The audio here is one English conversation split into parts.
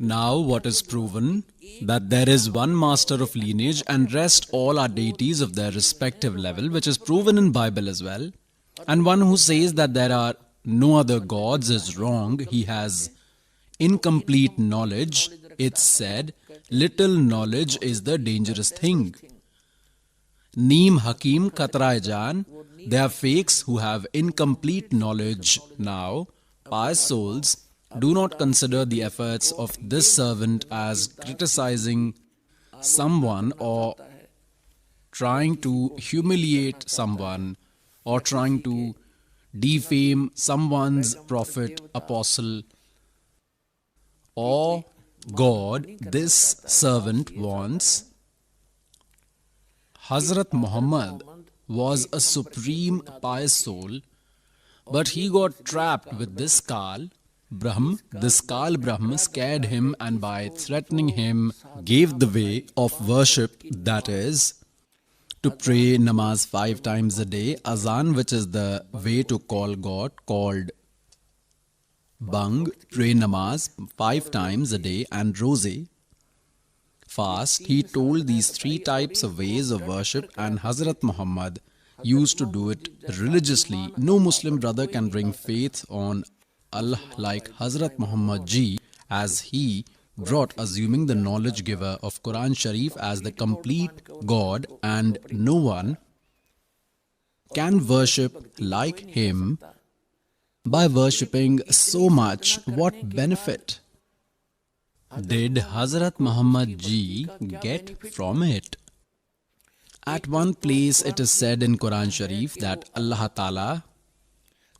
Now what is proven? That there is one master of lineage and rest all are deities of their respective level, which is proven in Bible as well. And one who says that there are no other gods is wrong. He has incomplete knowledge. It's said, little knowledge is the dangerous thing. Neem Hakim Khatrai Jan. They are fakes who have incomplete knowledge. Now, pious souls, do not consider the efforts of this servant as criticizing someone or trying to humiliate someone or trying to defame someone's prophet, apostle or God. This servant wants. Hazrat Muhammad was a supreme pious soul, but he got trapped with this Kal Brahm. This Kal Brahm scared him and by threatening him gave the way of worship, that is, to pray namaz 5 times a day, azan, which is the way to call God, called bang, pray namaz 5 times a day, and rose, fast. He told these 3 types of ways of worship, and Hazrat Muhammad used to do it religiously. No Muslim brother can bring faith on Allah like Hazrat Muhammad ji, as he brought assuming the knowledge giver of Quran Sharif as the complete God, and no one can worship like him. By worshipping so much, what benefit did Hazrat Muhammad ji get from it? At one place it is said in Quran Sharif that Allah Ta'ala,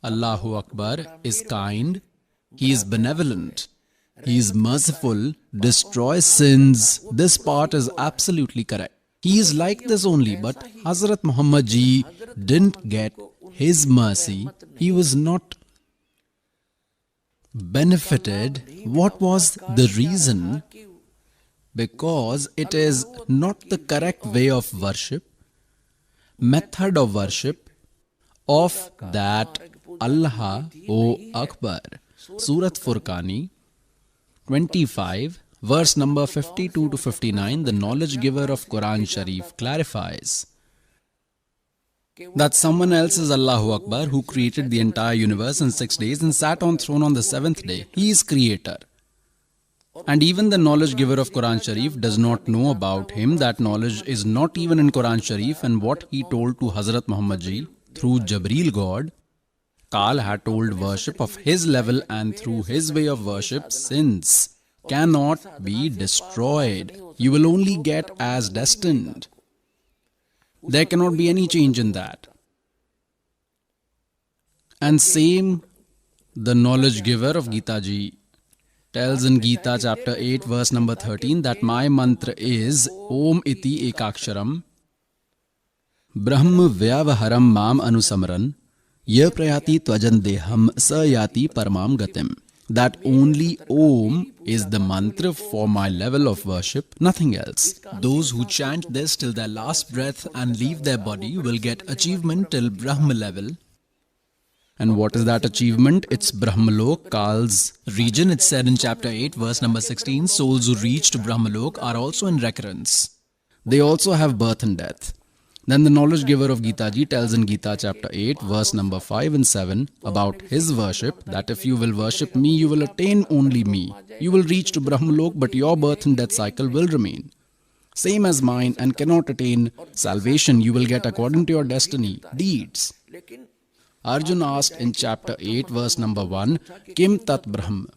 Allahu Akbar, is kind, He is benevolent, He is merciful, destroys sins. This part is absolutely correct. He is like this only, but Hazrat Muhammad ji didn't get His mercy. He was not benefited. What was the reason? Because it is not the correct way of worship, method of worship of that Allah, O Akbar. Surat Furqani 25, verse number 52 to 59, the knowledge giver of Quran Sharif clarifies that someone else is Allahu Akbar, who created the entire universe in 6 days and sat on throne on the 7th day. He is creator. And even the knowledge giver of Quran Sharif does not know about him. That knowledge is not even in Quran Sharif, and what he told to Hazrat Muhammad ji through Jabreel God, Kal had told worship of his level, and through his way of worship, sins cannot be destroyed. You will only get as destined. There cannot be any change in that. And same, the knowledge giver of Gita ji tells in Gita chapter 8 verse number 13 that my mantra is Om iti ekaksharam Brahm vyavaharam mam anusamran ya prayati tvajan deham sayati paramam gatim. That only Om is the mantra for my level of worship, nothing else. Those who chant this till their last breath and leave their body will get achievement till Brahma level. And what is that achievement? It's Brahmalok, Kal's region. It's said in chapter 8 verse number 16, souls who reach to Brahmalok are also in recurrence. They also have birth and death. Then the knowledge giver of Gita ji tells in Gita chapter 8 verse number 5 and 7 about his worship, that if you will worship me, you will attain only me. You will reach to Brahmalok, but your birth and death cycle will remain same as mine and cannot attain salvation. You will get according to your destiny, deeds. Arjun asked in chapter 8 verse number 1, Kim Tat Brahm?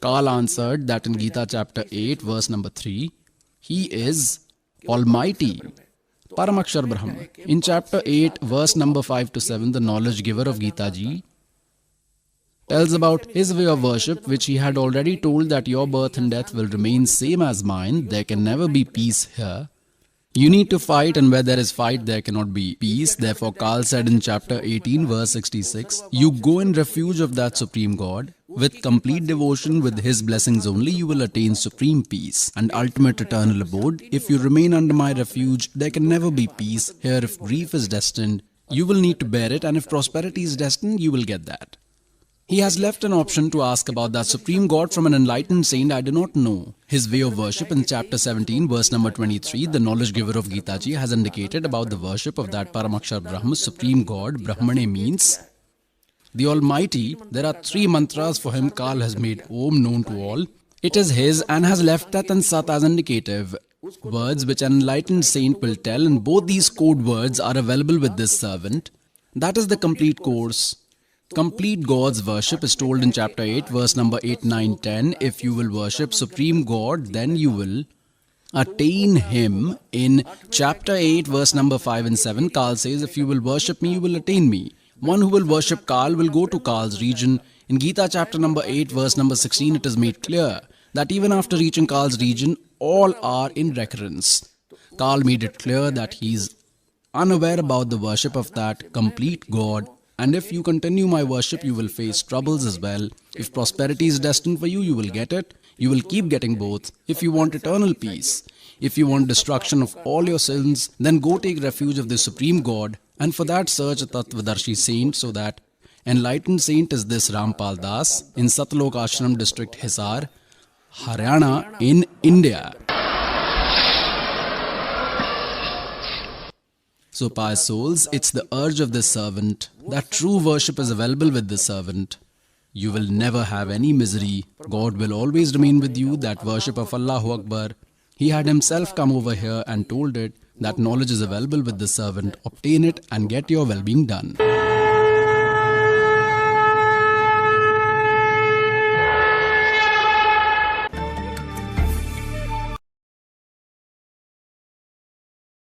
Kal answered that in Gita chapter 8 verse number 3, he is Almighty, Paramakshar Brahm. In chapter 8 verse number 5 to 7, the knowledge giver of Gita ji tells about his way of worship, which he had already told that your birth and death will remain same as mine. There can never be peace here. You need to fight, and where there is fight, there cannot be peace. Therefore, Kal said in chapter 18, verse 66, you go in refuge of that Supreme God. With complete devotion, with His blessings only, you will attain supreme peace and ultimate eternal abode. If you remain under my refuge, there can never be peace. Here, if grief is destined, you will need to bear it, and if prosperity is destined, you will get that. He has left an option to ask about that Supreme God from an enlightened saint I do not know. His way of worship in chapter 17, verse number 23, the knowledge giver of Gita Ji has indicated about the worship of that Paramakshar Brahma, Supreme God. Brahmane means the Almighty. There are 3 mantras for him. Kal has made Om known to all. It is his and has left Tat and Sat as indicative words which an enlightened saint will tell, and both these code words are available with this servant. That is the complete course. Complete God's worship is told in chapter 8, verse number 8, 9, 10. If you will worship Supreme God, then you will attain Him. In chapter 8, verse number 5 and 7, Kal says, if you will worship me, you will attain me. One who will worship Kal will go to Kal's region. In Gita chapter number 8, verse number 16, it is made clear that even after reaching Kal's region, all are in recurrence. Kal made it clear that he is unaware about the worship of that complete God. And if you continue my worship, you will face troubles as well. If prosperity is destined for you, you will get it. You will keep getting both. If you want eternal peace, if you want destruction of all your sins, then go take refuge of the Supreme God. And for that, search a Tattvadarshi saint. So that enlightened saint is this Rampal Das in Satlok Ashram district, Hisar, Haryana in India. So pious souls, it's the urge of this servant that true worship is available with this servant. You will never have any misery. God will always remain with you. That worship of Allahu Akbar. He had himself come over here and told it that knowledge is available with this servant. Obtain it and get your well-being done.